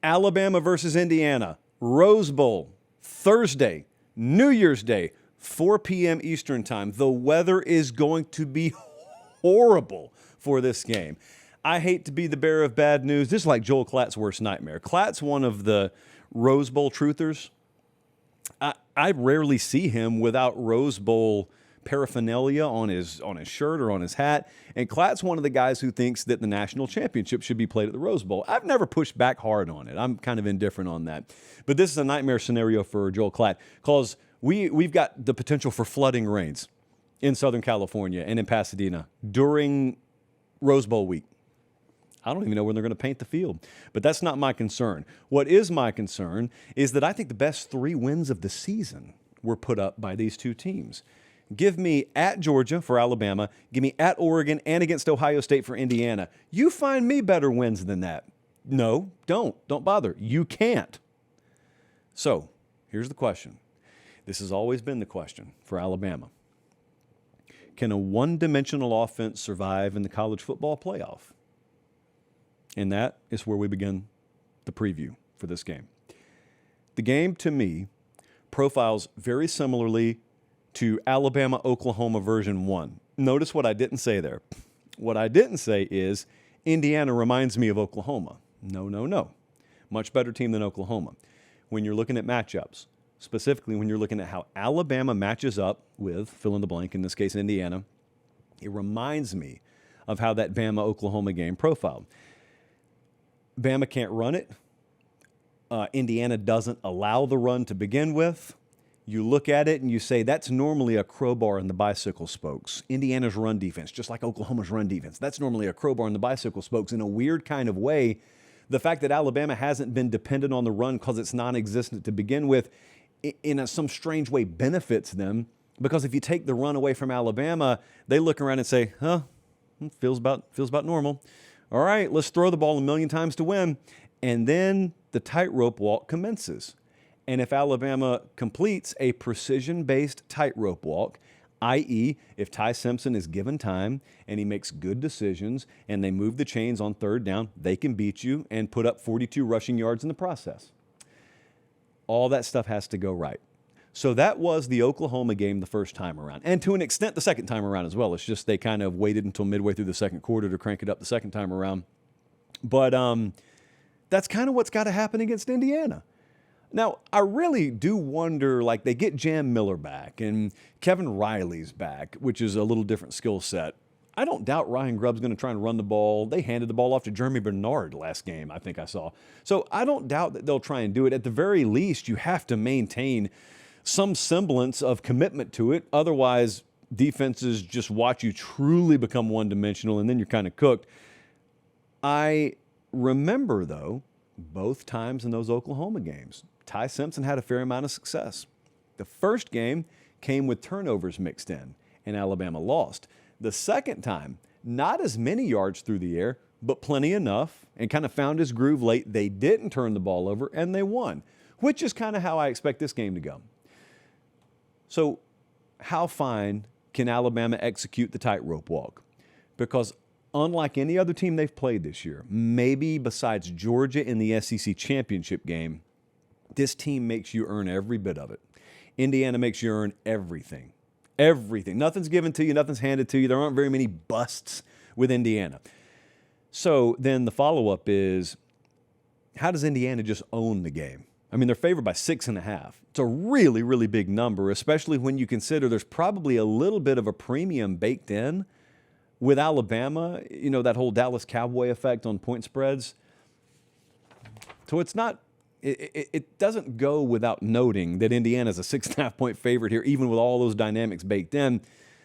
Alabama versus Indiana, Rose Bowl, Thursday, New Year's Day, 4 p.m. Eastern time. The weather is going to be horrible for this game. I hate to be the bearer of bad news. This is like Joel Klatt's worst nightmare. Klatt's one of the Rose Bowl truthers. I rarely see him without Rose Bowl paraphernalia on his shirt or on his hat. And Klatt's one of the guys who thinks that the national championship should be played at the Rose Bowl. I've never pushed back hard on it. I'm kind of indifferent on that. But this is a nightmare scenario for Joel Klatt because we've got the potential for flooding rains in Southern California and in Pasadena during Rose Bowl week. I don't even know when they're going to paint the field, but that's not my concern. What is my concern is that I think the best 3 wins of the season were put up by these two teams. Give me at Georgia for Alabama, give me at Oregon and against Ohio State for Indiana. You find me better wins than that. No, don't bother. You can't. So here's the question. This has always been the question for Alabama. Can a one-dimensional offense survive in the college football playoff? And that is where we begin the preview for this game. The game, to me, profiles very similarly to Alabama-Oklahoma version 1. Notice what I didn't say there. What I didn't say is Indiana reminds me of Oklahoma. No. Much better team than Oklahoma. When you're looking at matchups, specifically when you're looking at how Alabama matches up with, fill in the blank, in this case, Indiana, it reminds me of how that Bama-Oklahoma game profiled. Bama can't run it. Indiana doesn't allow the run to begin with. You look at it and you say, that's normally a crowbar in the bicycle spokes. Indiana's run defense, just like Oklahoma's run defense, that's normally a crowbar in the bicycle spokes. In a weird kind of way, the fact that Alabama hasn't been dependent on the run because it's non-existent to begin with, in some strange way benefits them. Because if you take the run away from Alabama, they look around and say, feels about normal. All right, let's throw the ball 1,000,000 times to win. And then the tightrope walk commences. And if Alabama completes a precision-based tightrope walk, i.e., if Ty Simpson is given time and he makes good decisions and they move the chains on 3rd down, they can beat you and put up 42 rushing yards in the process. All that stuff has to go right. So that was the Oklahoma game the first time around. And to an extent, the second time around as well. It's just they kind of waited until midway through the second quarter to crank it up the second time around. But that's kind of what's got to happen against Indiana. Now, I really do wonder, like, they get Jam Miller back and Kevin Riley's back, which is a little different skill set. I don't doubt Ryan Grubb's going to try and run the ball. They handed the ball off to Jeremy Bernard last game, I think I saw. So I don't doubt that they'll try and do it. At the very least, you have to maintain some semblance of commitment to it. Otherwise, defenses just watch you truly become one-dimensional, and then you're kind of cooked. I remember, though, both times in those Oklahoma games, Ty Simpson had a fair amount of success. The first game came with turnovers mixed in, and Alabama lost. The second time, not as many yards through the air, but plenty enough, and kind of found his groove late. They didn't turn the ball over, and they won, which is kind of how I expect this game to go. So how fine can Alabama execute the tightrope walk? Because unlike any other team they've played this year, maybe besides Georgia in the SEC championship game, this team makes you earn every bit of it. Indiana makes you earn everything. Everything. Nothing's given to you. Nothing's handed to you. There aren't very many busts with Indiana. So then the follow-up is, how does Indiana just own the game? I mean, they're favored by 6.5. It's a really, really big number, especially when you consider there's probably a little bit of a premium baked in with Alabama, you know, that whole Dallas Cowboy effect on point spreads. So it's not, it doesn't go without noting that Indiana's a 6.5-point favorite here, even with all those dynamics baked in.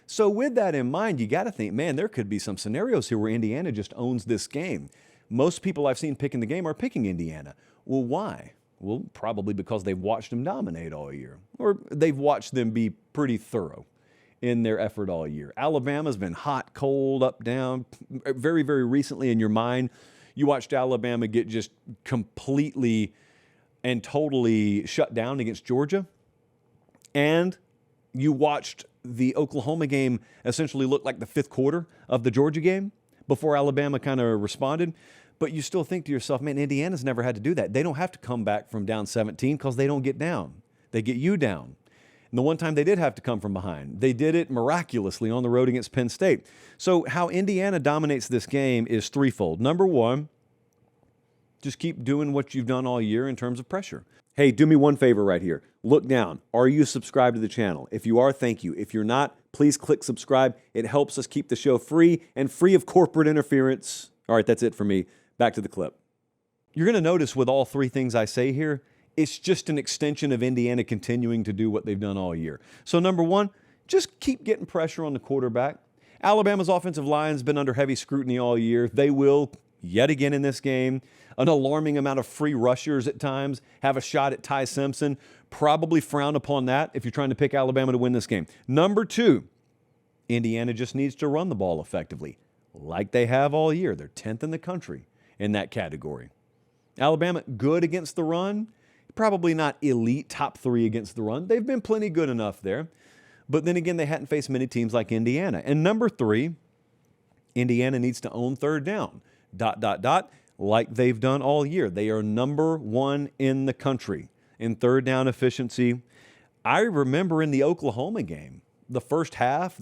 So with that in mind, you got to think, man, there could be some scenarios here where Indiana just owns this game. Most people I've seen picking the game are picking Indiana. Well, why? Well, probably because they've watched them dominate all year, or they've watched them be pretty thorough in their effort all year. Alabama's been hot, cold, up, down. Very, very recently in your mind, you watched Alabama get just completely and totally shut down against Georgia, and you watched the Oklahoma game essentially look like the 5th quarter of the Georgia game before Alabama kind of responded. But you still think to yourself, man, Indiana's never had to do that. They don't have to come back from down 17 because they don't get down. They get you down. And the one time they did have to come from behind, they did it miraculously on the road against Penn State. So how Indiana dominates this game is threefold. Number one, just keep doing what you've done all year in terms of pressure. Hey, do me one favor right here. Look down. Are you subscribed to the channel? If you are, thank you. If you're not, please click subscribe. It helps us keep the show free and free of corporate interference. All right, that's it for me. Back to the clip. You're going to notice with all three things I say here, it's just an extension of Indiana continuing to do what they've done all year. So number one, just keep getting pressure on the quarterback. Alabama's offensive line's been under heavy scrutiny all year. They will, yet again in this game, an alarming amount of free rushers at times, have a shot at Ty Simpson. Probably frown upon that if you're trying to pick Alabama to win this game. Number two, Indiana just needs to run the ball effectively, like they have all year. They're 10th in the country in that category. Alabama, good against the run, probably not elite, top three against the run. They've been plenty good enough there. But then again, they hadn't faced many teams like Indiana. And number three, Indiana needs to own third down, ... like they've done all year. They are number one in the country in third down efficiency. I remember in the Oklahoma game, the first half,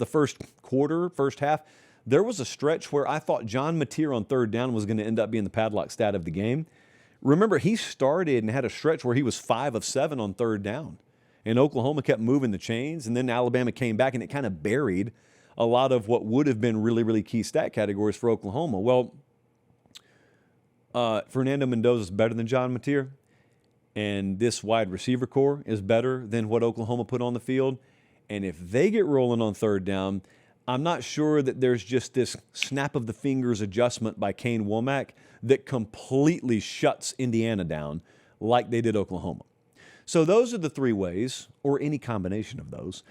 there was a stretch where I thought John Mateer on third down was going to end up being the padlock stat of the game. Remember, he started and had a stretch where he was 5 of 7 on third down. And Oklahoma kept moving the chains, and then Alabama came back, and it kind of buried a lot of what would have been really, really key stat categories for Oklahoma. Well, Fernando Mendoza is better than John Mateer, and this wide receiver core is better than what Oklahoma put on the field. And if they get rolling on third down, I'm not sure that there's just this snap of the fingers adjustment by Kane Womack that completely shuts Indiana down like they did Oklahoma. So those are the three ways, or any combination of those,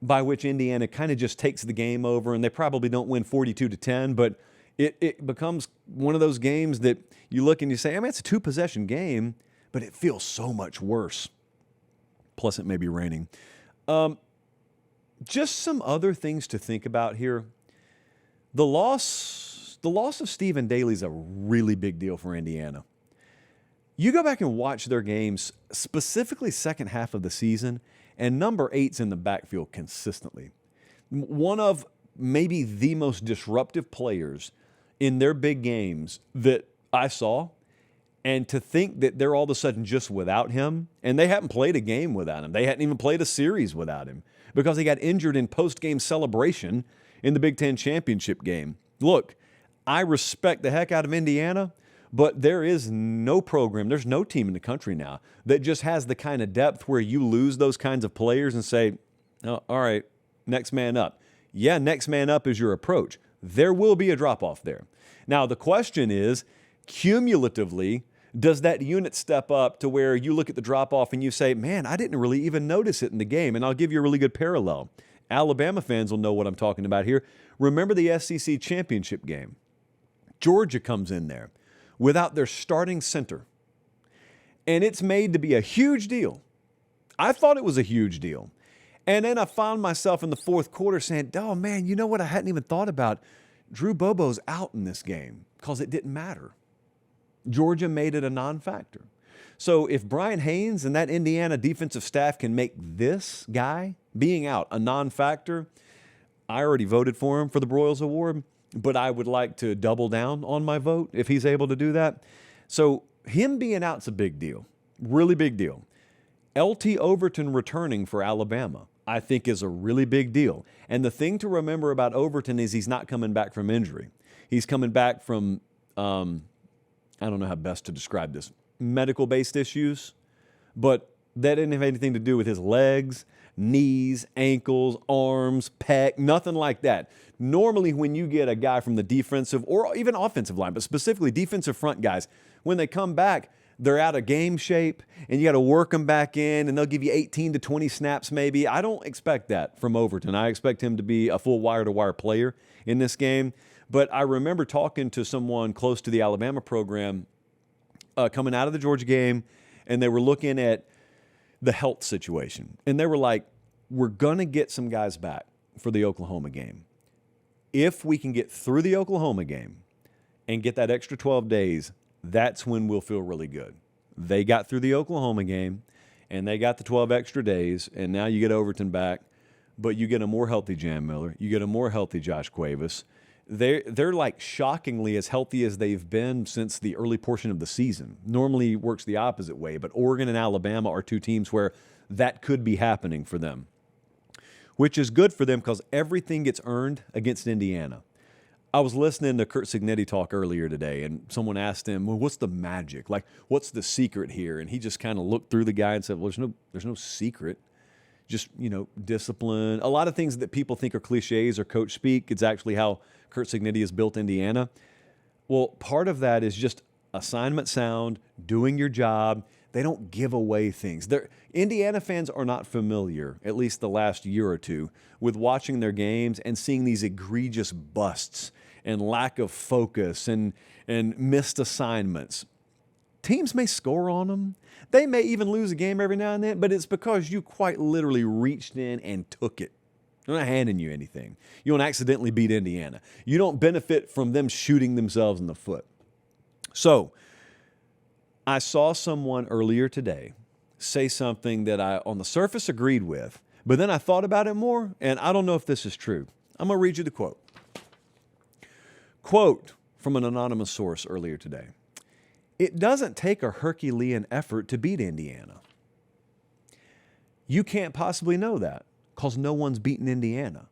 by which Indiana kind of just takes the game over, and they probably don't win 42-10, but it becomes one of those games that you look and you say, I mean, it's a two-possession game, but it feels so much worse. Plus, it may be raining. Just some other things to think about here. The loss of Stephen Daly is a really big deal for Indiana. You go back and watch their games, specifically second half of the season, and number 8's in the backfield consistently. One of maybe the most disruptive players in their big games that I saw. And to think that they're all of a sudden just without him, and they haven't played a game without him. They hadn't even played a series without him because he got injured in post-game celebration in the Big Ten championship game. Look, I respect the heck out of Indiana, but there is no program, there's no team in the country now that just has the kind of depth where you lose those kinds of players and say, oh, all right, next man up. Yeah, next man up is your approach. There will be a drop-off there. Now, the question is, cumulatively, does that unit step up to where you look at the drop-off and you say, man, I didn't really even notice it in the game? And I'll give you a really good parallel. Alabama fans will know what I'm talking about here. Remember the SEC championship game? Georgia comes in there without their starting center. And it's made to be a huge deal. I thought it was a huge deal. And then I found myself in the fourth quarter saying, oh, man, you know what I hadn't even thought about? Drew Bobo's out in this game because it didn't matter. Georgia made it a non-factor. So if Brian Haynes and that Indiana defensive staff can make this guy being out a non-factor, I already voted for him for the Broyles Award, but I would like to double down on my vote if he's able to do that. So him being out's a big deal, really big deal. LT Overton returning for Alabama, I think, is a really big deal. And the thing to remember about Overton is he's not coming back from injury. He's coming back from, I don't know how best to describe this, medical-based issues, but that didn't have anything to do with his legs, knees, ankles, arms, pec, nothing like that. Normally, when you get a guy from the defensive or even offensive line, but specifically defensive front guys, when they come back, they're out of game shape, and you got to work them back in, and they'll give you 18 to 20 snaps maybe. I don't expect that from Overton. I expect him to be a full wire-to-wire player in this game. But I remember talking to someone close to the Alabama program coming out of the Georgia game, and they were looking at the health situation. And they were like, we're going to get some guys back for the Oklahoma game. If we can get through the Oklahoma game and get that extra 12 days, that's when we'll feel really good. They got through the Oklahoma game, and they got the 12 extra days, and now you get Overton back, but you get a more healthy Jam Miller. You get a more healthy Josh Cuevas. They're like shockingly as healthy as they've been since the early portion of the season. Normally works the opposite way, but Oregon and Alabama are two teams where that could be happening for them, which is good for them because everything gets earned against Indiana. I was listening to Curt Cignetti talk earlier today, and someone asked him, well, what's the magic? Like, what's the secret here? And he just kind of looked through the guy and said, well, there's no secret. Just, discipline. A lot of things that people think are cliches or coach speak, it's actually how Curt Cignetti has built Indiana. Well, part of that is just assignment sound, doing your job. They don't give away things. Indiana fans are not familiar, at least the last year or two, with watching their games and seeing these egregious busts and lack of focus and missed assignments. Teams may score on them. They may even lose a game every now and then, but it's because you quite literally reached in and took it. They're not handing you anything. You don't accidentally beat Indiana. You don't benefit from them shooting themselves in the foot. So I saw someone earlier today say something that I, on the surface, agreed with, but then I thought about it more, and I don't know if this is true. I'm going to read you the quote. Quote from an anonymous source earlier today. It doesn't take a Herculean effort to beat Indiana. You can't possibly know that because no one's beaten Indiana.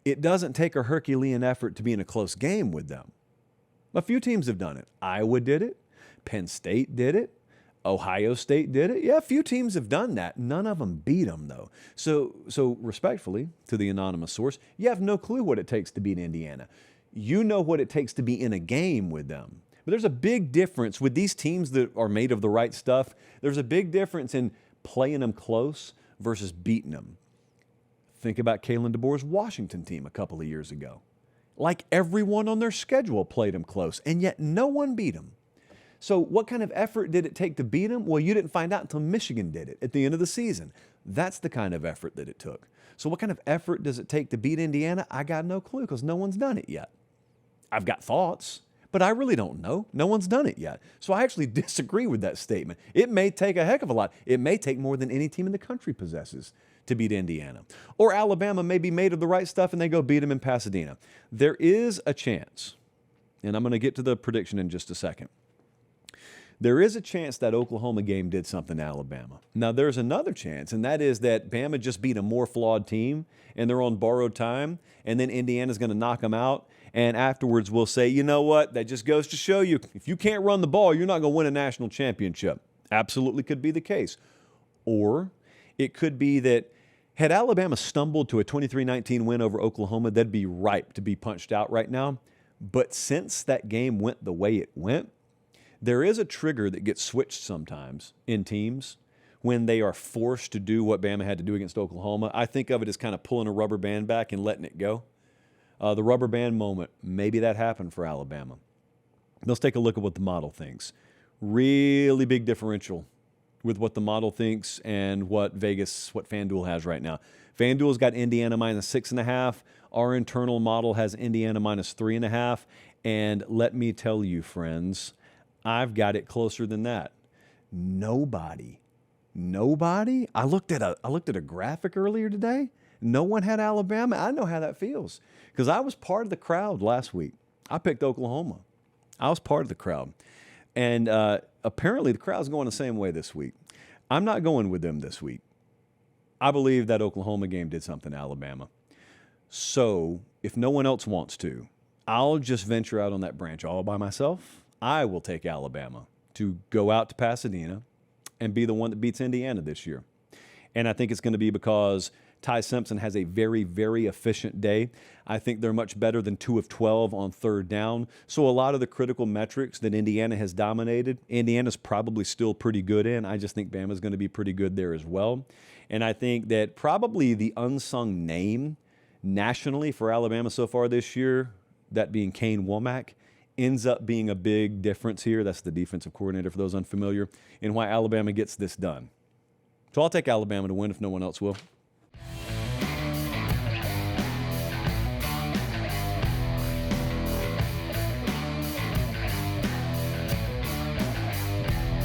It doesn't take a Herculean effort to be in a close game with them. A few teams have done it. Iowa did it. Penn State did it. Ohio State did it. Yeah, a few teams have done that. None of them beat them, though. So respectfully to the anonymous source, you have no clue what it takes to beat Indiana. You know what it takes to be in a game with them. But there's a big difference with these teams that are made of the right stuff. There's a big difference in playing them close versus beating them. Think about Kalen DeBoer's Washington team a couple of years ago. Like everyone on their schedule played them close, and yet no one beat them. So what kind of effort did it take to beat them? Well, you didn't find out until Michigan did it at the end of the season. That's the kind of effort that it took. So what kind of effort does it take to beat Indiana? I got no clue because no one's done it yet. I've got thoughts, but I really don't know. No one's done it yet. So I actually disagree with that statement. It may take a heck of a lot. It may take more than any team in the country possesses to beat Indiana. Or Alabama may be made of the right stuff and they go beat them in Pasadena. There is a chance, and I'm going to get to the prediction in just a second. There is a chance that Oklahoma game did something to Alabama. Now, there's another chance, and that is that Bama just beat a more flawed team, and they're on borrowed time, and then Indiana's going to knock them out, and afterwards we'll say, you know what, that just goes to show you, if you can't run the ball, you're not going to win a national championship. Absolutely could be the case. Or it could be that had Alabama stumbled to a 23-19 win over Oklahoma, they'd be ripe to be punched out right now. But since that game went the way it went, there is a trigger that gets switched sometimes in teams when they are forced to do what Bama had to do against Oklahoma. I think of it as kind of pulling a rubber band back and letting it go. The rubber band moment, maybe that happened for Alabama. Let's take a look at what the model thinks. Really big differential with what the model thinks and what FanDuel has right now. FanDuel's got Indiana minus 6.5. Our internal model has Indiana minus 3.5. And let me tell you, friends, I've got it closer than that. Nobody. I looked at a graphic earlier today. No one had Alabama. I know how that feels because I was part of the crowd last week. I picked Oklahoma. I was part of the crowd. And apparently the crowd's going the same way this week. I'm not going with them this week. I believe that Oklahoma game did something to Alabama. So if no one else wants to, I'll just venture out on that branch all by myself. I will take Alabama to go out to Pasadena and be the one that beats Indiana this year. And I think it's going to be because Ty Simpson has a very, very efficient day. I think they're much better than 2 of 12 on third down. So a lot of the critical metrics that Indiana has dominated, Indiana's probably still pretty good in. I just think Bama's going to be pretty good there as well. And I think that probably the unsung name nationally for Alabama so far this year, that being Kane Womack, ends up being a big difference here. That's the defensive coordinator for those unfamiliar, and why Alabama gets this done. So I'll take Alabama to win if no one else will.